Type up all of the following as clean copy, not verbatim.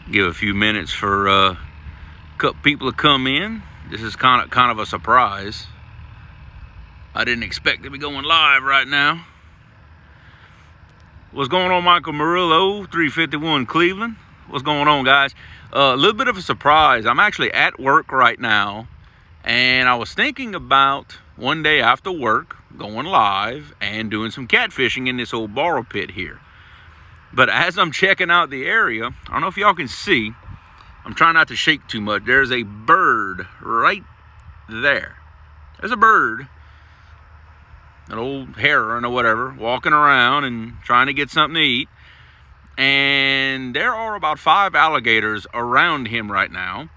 Give a few minutes for a couple people to come in. This is kind of a surprise. I didn't expect to be going live right now. What's going on, Michael Murillo, 351 Cleveland? What's going on, guys? A little bit of a surprise. I'm actually at work right now, and I was thinking about one day after work going live and doing some catfishing in this old borrow pit here. But as I'm checking out the area, I don't know if y'all can see, I'm trying not to shake too much. There's a bird right there. There's a bird, an old heron or whatever, walking around and trying to get something to eat. And there are about 5 alligators around him right now,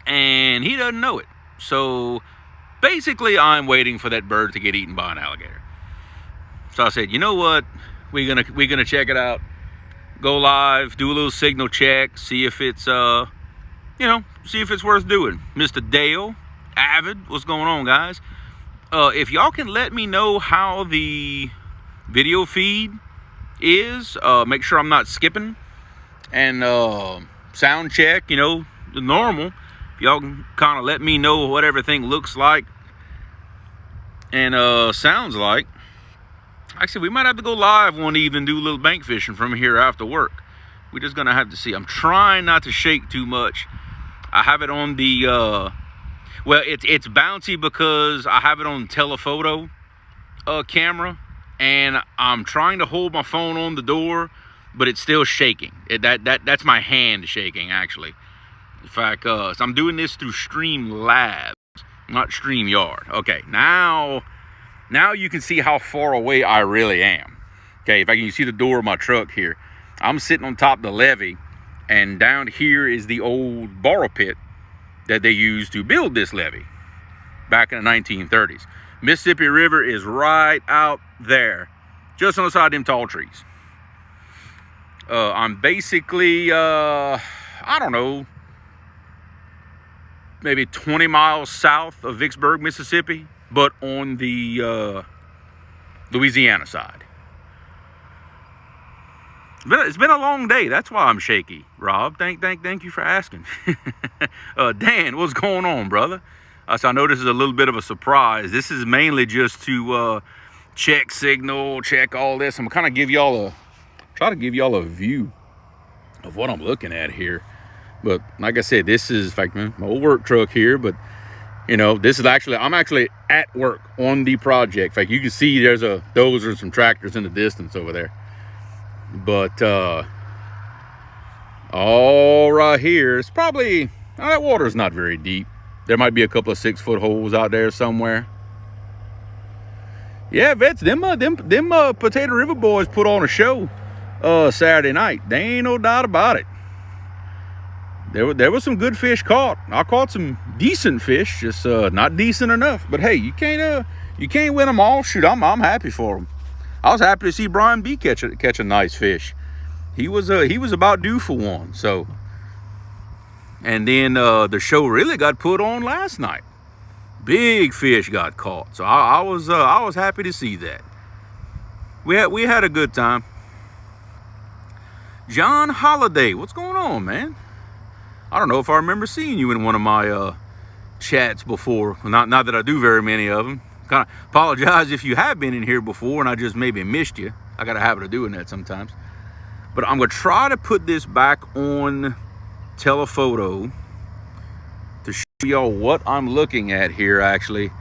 and he doesn't know it. So basically, I'm waiting for that bird to get eaten by an alligator. So I said, you know what? We're gonna check it out. Go live, do a little signal check, see if it's see if it's worth doing. Mr. Dale, Avid, what's going on, guys? If y'all can let me know how the video feed is, make sure I'm not skipping, and sound check, the normal. If y'all can kind of let me know what everything looks like and sounds like. Actually, we might have to go live one evening, do a little bank fishing from here after work. We're just gonna have to see. I'm trying not to shake too much. I have it on the well, it's bouncy because I have it on telephoto camera, and I'm trying to hold my phone on the door, but it's still shaking. That's my hand shaking, actually. In fact, so I'm doing this through Streamlabs, not StreamYard. Okay, now you can see how far away I really am. Okay, if I can see the door of my truck here. I'm sitting on top of the levee, and down here is the old borrow pit that they used to build this levee back in the 1930s. Mississippi River is right out there, just on the side of them tall trees. I'm basically, I don't know, maybe 20 miles south of Vicksburg, Mississippi, but on the Louisiana side. It's been a long day. That's why I'm shaky, Rob. Thank you for asking. Dan, what's going on, brother? So I know this is a little bit of a surprise. This is mainly just to check signal, check all this. I'm kind of try to give y'all a view of what I'm looking at here. But like I said, this is, in fact, my old work truck here, but this is I'm actually at work on the project. In fact, you can see there's a dozer and some tractors in the distance over there. But all right here, it's probably, that water's not very deep. There might be a couple of 6-foot holes out there somewhere. Yeah, vets, them Potato River boys put on a show Saturday night. There ain't no doubt about it. There was some good fish caught. I caught some decent fish, just not decent enough. But hey, you can't win them all. Shoot, I'm happy for them. I was happy to see Brian B catch a nice fish. He was about due for one. So, and then the show really got put on last night. Big fish got caught. So I was happy to see that. We had a good time. John Holiday, what's going on, man? I don't know if I remember seeing you in one of my chats before. Not that I do very many of them. Kind of apologize if you have been in here before and I just maybe missed you. I got a habit of doing that sometimes. But I'm going to try to put this back on telephoto to show y'all what I'm looking at here, actually.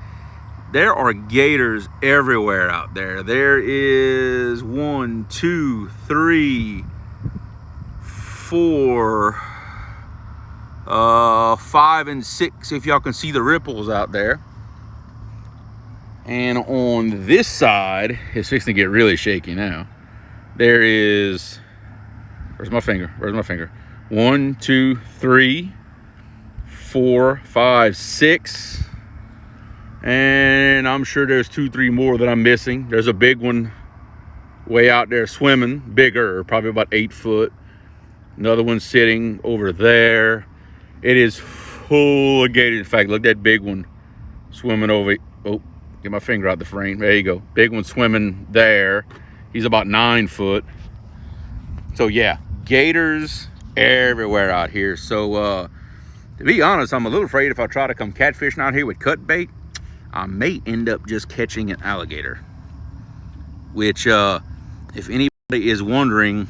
There are gators everywhere out there. There is 1, 2, 3, 4... 5 and 6, if y'all can see the ripples out there. And on this side, it's fixing to get really shaky now. There is, where's my finger? 1, 2, 3, 4, 5, 6. And I'm sure there's 2, 3 more that I'm missing. There's a big one way out there swimming, bigger, probably about 8 foot. Another one sitting over there. It is full of gators. In fact, look at that big one swimming over. Oh, get my finger out the frame. There you go. Big one swimming there. He's about 9 foot. So yeah, gators everywhere out here. So to be honest, I'm a little afraid if I try to come catfishing out here with cut bait, I may end up just catching an alligator. Which, if anybody is wondering,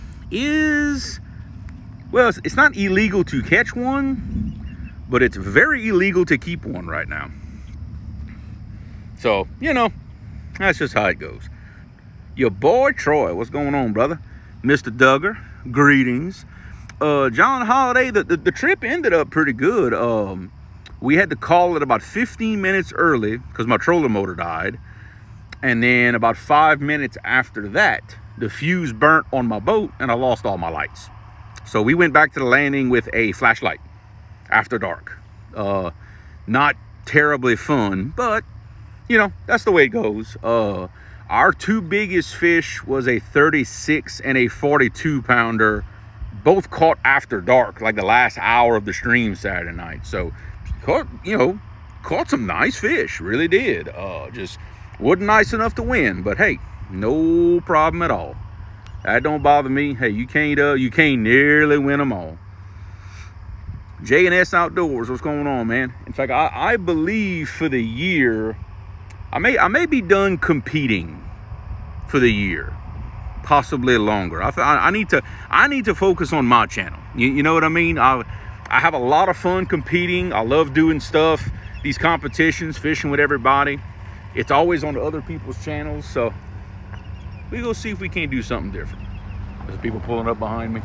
well, it's not illegal to catch one, but it's very illegal to keep one right now. So, you know, that's just how it goes. Your boy Troy, what's going on, brother? Mr. Duggar, greetings. John Holiday, the trip ended up pretty good. We had to call it about 15 minutes early because my trolling motor died. And then about 5 minutes after that, the fuse burnt on my boat and I lost all my lights. So we went back to the landing with a flashlight after dark. Not terribly fun, but you know, that's the way it goes. Our two biggest fish was a 36 and a 42 pounder, both caught after dark, like the last hour of the stream Saturday night. So caught some nice fish, really did. Just wasn't nice enough to win, but hey, no problem at all. That don't bother me. Hey, you can't nearly win them all. J&S Outdoors, what's going on, man? In fact, I believe for the year, I may be done competing for the year, possibly longer. I need to focus on my channel. You know what I mean? I have a lot of fun competing. I love doing stuff, these competitions, fishing with everybody. It's always on other people's channels, so we go see if we can't do something different. There's people pulling up behind me,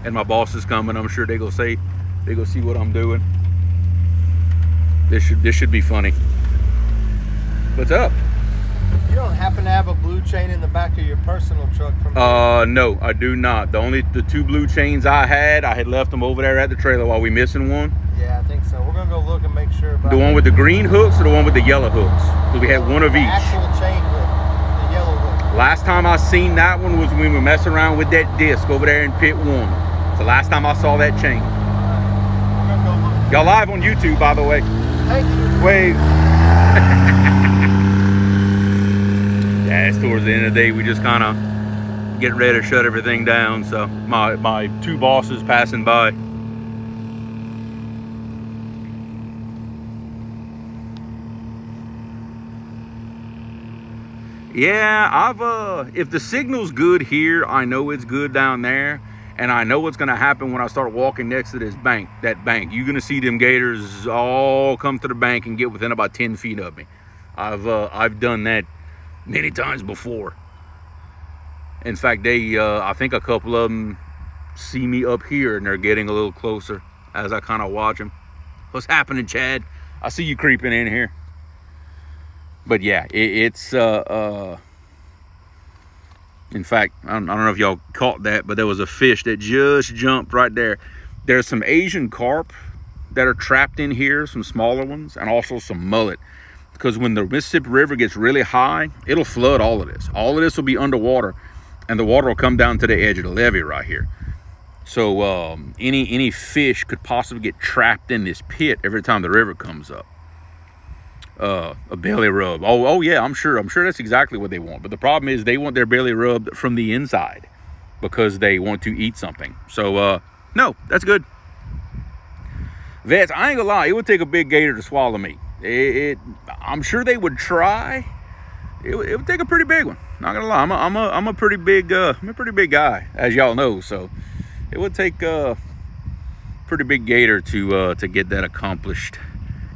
and my boss is coming. I'm sure they go see what I'm doing. This should be funny. What's up? You don't happen to have a blue chain in the back of your personal truck from no, I do not. The two blue chains I had left them over there at the trailer while we missing one. Yeah, I think so. We're gonna go look and make sure about the one with the green hooks or the one with the yellow hooks? Because we had one of each. Actual chain hook, the yellow hook. Last time I seen that one was when we were messing around with that disc over there in pit 1. It's the last time I saw that chain. We're gonna go look. Y'all live on YouTube, by the way. Thank you. Wave. Yeah, it's towards the end of the day. We just kind of getting ready to shut everything down. So my two bosses passing by. Yeah, if the signal's good here, I know it's good down there, and I know what's gonna happen when I start walking next to this bank, that bank. You're gonna see them gators all come to the bank and get within about 10 feet of me. I've done that many times before. In fact, I think a couple of them see me up here and they're getting a little closer as I kind of watch them. What's happening, Chad? I see you creeping in here. But yeah, it's in fact, I don't know if y'all caught that, but there was a fish that just jumped right there. There's some Asian carp that are trapped in here, some smaller ones, and also some mullet. Because when the Mississippi River gets really high, it'll flood all of this. All of this will be underwater, and the water will come down to the edge of the levee right here. So any fish could possibly get trapped in this pit every time the river comes up. A belly rub. Oh yeah, I'm sure that's exactly what they want. But the problem is they want their belly rubbed from the inside because they want to eat something. So no, that's good. Vets, I ain't gonna lie, it would take a big gator to swallow me. I'm sure they would try. It would take a pretty big one. Not gonna lie, I'm a pretty big guy, as y'all know. So it would take a pretty big gator to get that accomplished.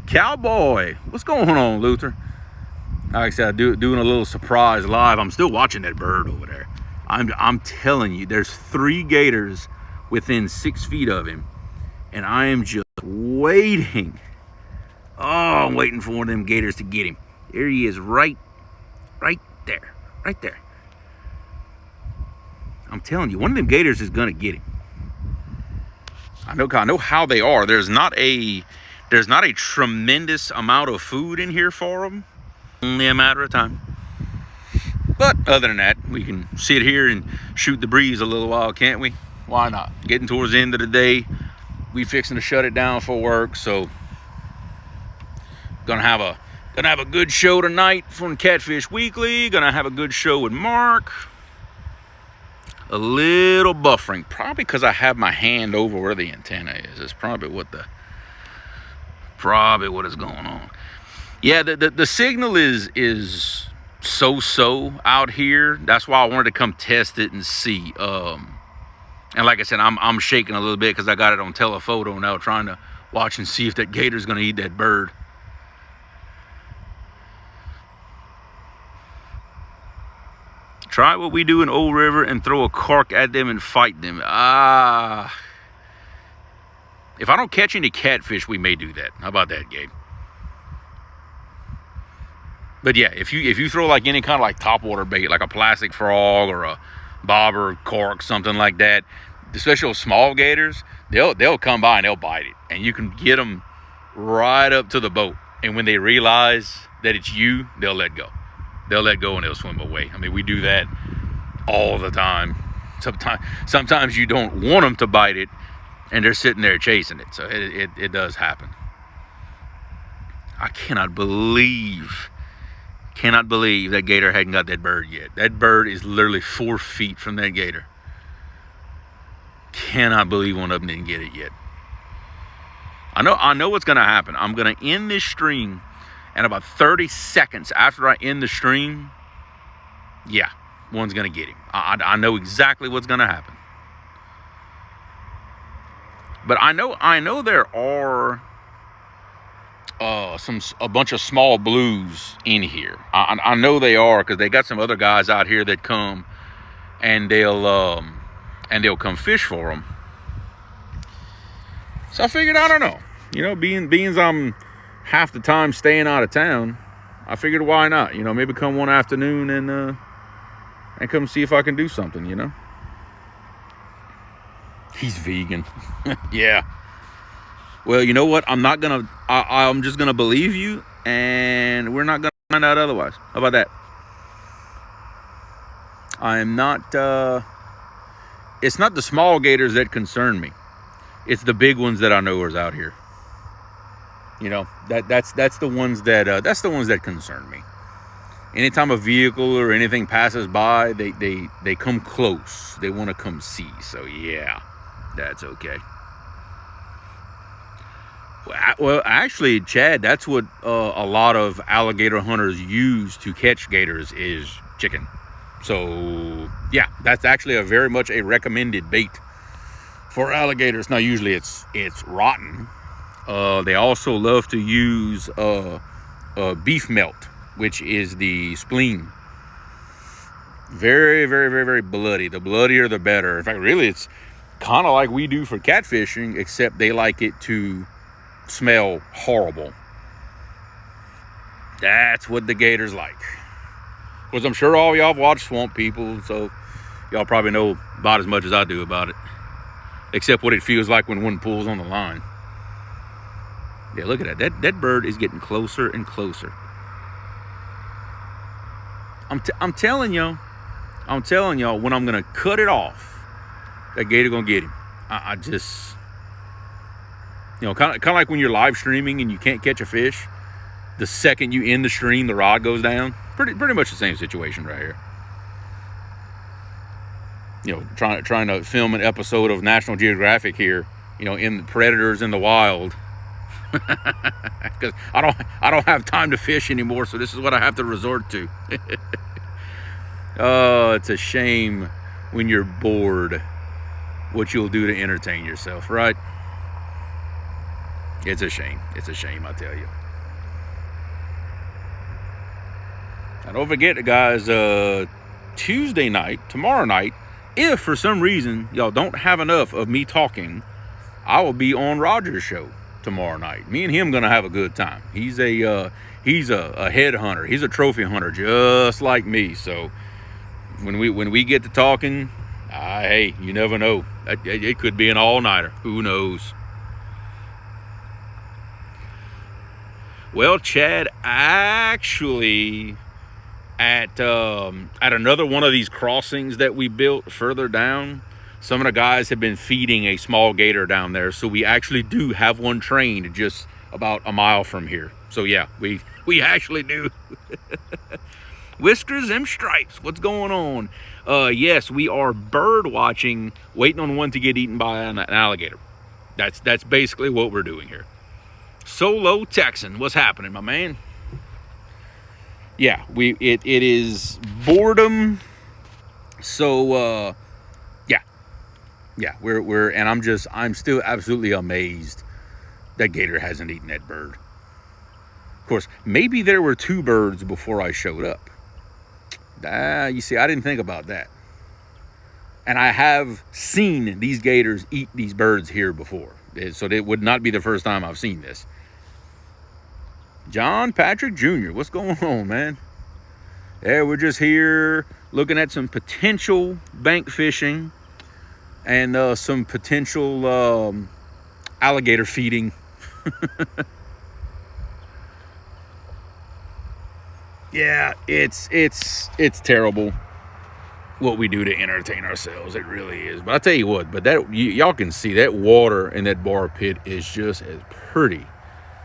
Cowboy, what's going on, Luther? Like I said, doing a little surprise live. I'm still watching that bird over there. I'm telling you, there's 3 gators within 6 feet of him, and I am just waiting. Oh, I'm waiting for one of them gators to get him. There he is, right there. I'm telling you, one of them gators is gonna get him. I know how they are. There's not a tremendous amount of food in here for them. Only a matter of time. But other than that, we can sit here and shoot the breeze a little while, can't we? Why not? Getting towards the end of the day, we fixing to shut it down for work, so gonna have a good show tonight from Catfish Weekly. Gonna have a good show with Mark. a little buffering, probably because I have my hand over where the antenna is. It's probably what is going on. Yeah, the signal is so out here. That's why I wanted to come test it and see. And like I said, I'm shaking a little bit because I got it on telephoto now, trying to watch and see if that gator's gonna eat that bird. Try what we do in Old River and throw a cork at them and fight them. If I don't catch any catfish, we may do that. How about that, Gabe? But yeah, if you throw like any kind of like topwater bait, like a plastic frog or a bobber, cork, something like that, especially those small gators, they'll come by and they'll bite it, and you can get them right up to the boat. And when they realize that it's you, they'll let go. They'll let go and they'll swim away. I mean, we do that all the time. Sometimes you don't want them to bite it, and they're sitting there chasing it. So it does happen. I cannot believe that gator hadn't got that bird yet. That bird is literally 4 feet from that gator. Cannot believe one of them didn't get it yet. I know what's gonna happen. I'm gonna end this stream, and about 30 seconds after I end the stream, yeah, one's gonna get him. I know exactly what's gonna happen. But I know there are a bunch of small blues in here. I know they are, because they got some other guys out here that come and they'll come fish for them. So I figured, I don't know, you know, being I'm half the time staying out of town, I figured why not, you know, maybe come one afternoon and come see if I can do something, you know. He's vegan. Yeah. Well, you know what? I'm just gonna believe you, and we're not gonna find out otherwise. How about that? I'm not. It's not the small gators that concern me. It's the big ones that I know are out here. You know, that's the ones that concern me. Anytime a vehicle or anything passes by, they come close. They want to come see. So yeah, that's okay. Well, actually, Chad, that's what a lot of alligator hunters use to catch gators is chicken. So yeah, that's actually very much a recommended bait for alligators. Now, usually it's rotten. They also love to use beef melt, which is the spleen. Very, very, very, very bloody. The bloodier, the better. In fact, really, it's kind of like we do for catfishing, except they like it to smell horrible. That's what the gators like. Because I'm sure all y'all have watched Swamp People, so y'all probably know about as much as I do about it. Except what it feels like when one pulls on the line. Yeah, look at that. That bird is getting closer and closer. I'm telling y'all, when I'm gonna cut it off, that gator gonna get him. I just, you know, kind of like when you're live streaming and you can't catch a fish. The second you end the stream, the rod goes down. Pretty much the same situation right here. You know, trying to film an episode of National Geographic here, you know, in the predators in the wild. Because I don't have time to fish anymore, so this is what I have to resort to. Oh, it's a shame when you're bored what you'll do to entertain yourself, right? It's a shame. It's a shame, I tell you. Now, don't forget, guys, Tuesday night, tomorrow night, if for some reason y'all don't have enough of me talking, I will be on Roger's show tomorrow night. Me and him gonna have a good time. He's a head hunter. He's a trophy hunter, just like me. So when we get to talking, hey, you never know. It could be an all-nighter. Who knows? Well, Chad, actually, at another one of these crossings that we built further down, some of the guys have been feeding a small gator down there. So we actually do have one trained just about a mile from here. So yeah, we actually do. Whiskers, them stripes. What's going on? Yes, we are bird watching, waiting on one to get eaten by an alligator. That's basically what we're doing here. Solo Texan, what's happening, my man? Yeah, it is boredom. So yeah, we're and I'm still absolutely amazed that gator hasn't eaten that bird. Of course, maybe there were 2 birds before I showed up. You see, I didn't think about that. And I have seen these gators eat these birds here before. So it would not be the first time I've seen this. John Patrick Jr., what's going on, man? Yeah, we're just here looking at some potential bank fishing and some potential alligator feeding. Yeah, it's terrible what we do to entertain ourselves. It really is. But I tell you what, but that y'all can see that water in that bar pit is just as pretty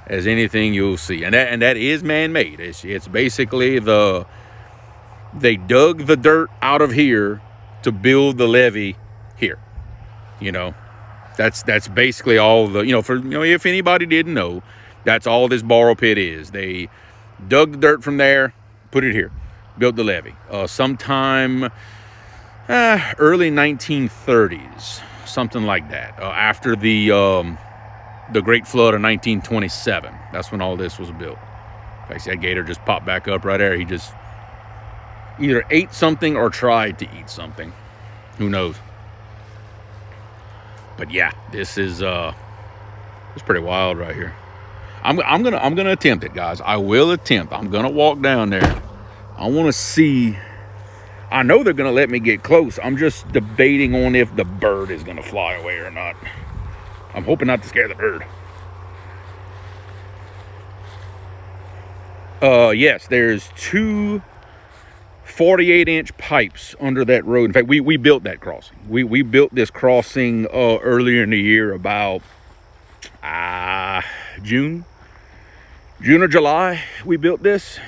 as anything you'll see, and that is man-made. It's basically they dug the dirt out of here to build the levee here. You know, that's basically all the, if anybody didn't know, that's all this borrow pit is. They dug the dirt from there, put it here, built the levee. Sometime early 1930s, something like that. After the Great Flood of 1927, that's when all this was built. In fact, that gator just popped back up right there. He just either ate something or tried to eat something. Who knows? But yeah, this is it's pretty wild right here. I'm gonna attempt it, guys. I will attempt. I'm gonna walk down there. I want to see. I know they're gonna let me get close. I'm just debating on if the bird is gonna fly away or not. I'm hoping not to scare the bird. Yes, there's 2 48-inch pipes under that road. In fact, we built that crossing. We built this crossing earlier in the year, about June or July. We built this,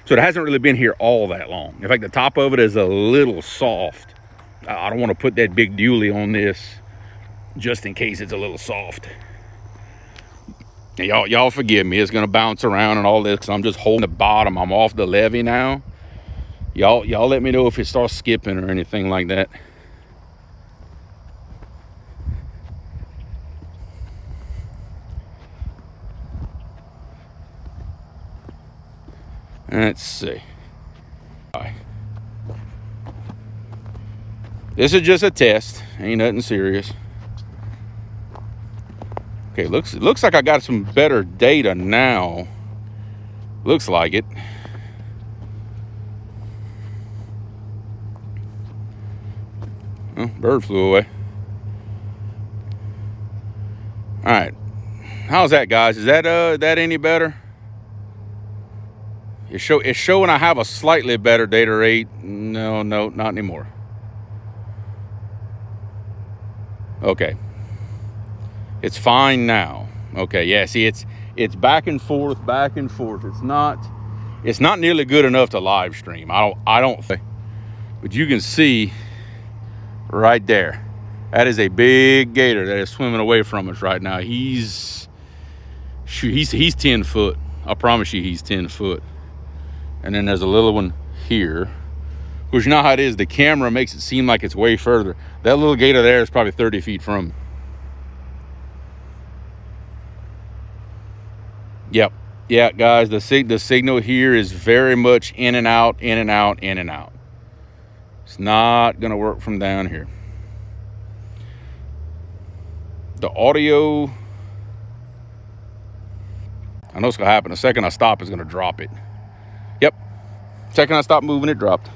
so it hasn't really been here all that long. In fact, the top of it is a little soft. I don't want to put that big dually on this just in case it's a little soft. Now, y'all forgive me. It's gonna bounce around and all this because I'm just holding the bottom. I'm off the levee now. Y'all let me know if it starts skipping or anything like that. Let's see. This is just a test. Ain't nothing serious. Okay, looks like I got some better data now. Looks like it. Oh, bird flew away. All right. How's that, guys? Is that any better? It's showing I have a slightly better data rate. No, not anymore. Okay. It's fine now. Okay, yeah, see, it's back and forth. It's not nearly good enough to live stream. I don't think. But you can see right there. That is a big gator that is swimming away from us right now. He's 10 foot. I promise you he's 10 foot. And then there's a little one here. Of course, you know how it is. The camera makes it seem like it's way further. That little gator there is probably 30 feet from me. Yep. Yeah, guys, the signal here is very much in and out, in and out, in and out. It's not going to work from down here. The audio, I know what's going to happen. The second I stop, it's going to drop it. Yep. Second I stop moving, it dropped.